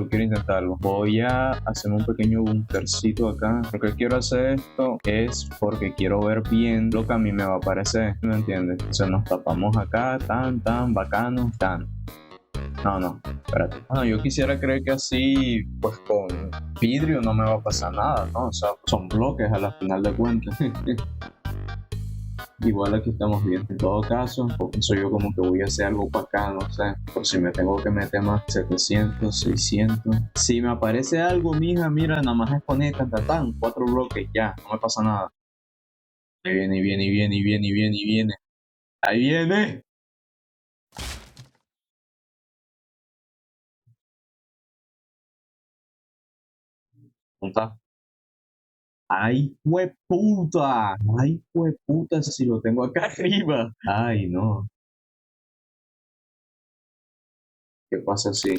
quiero intentarlo. Voy a hacer un pequeño bunkercito acá. Lo que quiero hacer esto es porque quiero ver bien lo que a mí me va a parecer, ¿me entiendes? Entonces nos tapamos acá, tan bacano, tan. No, espérate. Bueno, yo quisiera creer que así, pues con vidrio no me va a pasar nada, ¿no? O sea, son bloques a la final de cuentas. Igual aquí estamos bien. En todo caso, pienso yo como que voy a hacer algo para acá, no sé. Por si me tengo que meter más 700, 600. Si me aparece algo, mija, mira, nada más es poner tan, 4 bloques, ya, no me pasa nada. Ahí viene, y viene, y viene, y viene, y viene, y viene. Ahí viene. ¿Dónde está? Ay, hueputa. Ay, hueputa, si lo tengo acá arriba. Ay, no. ¿Qué pasa así?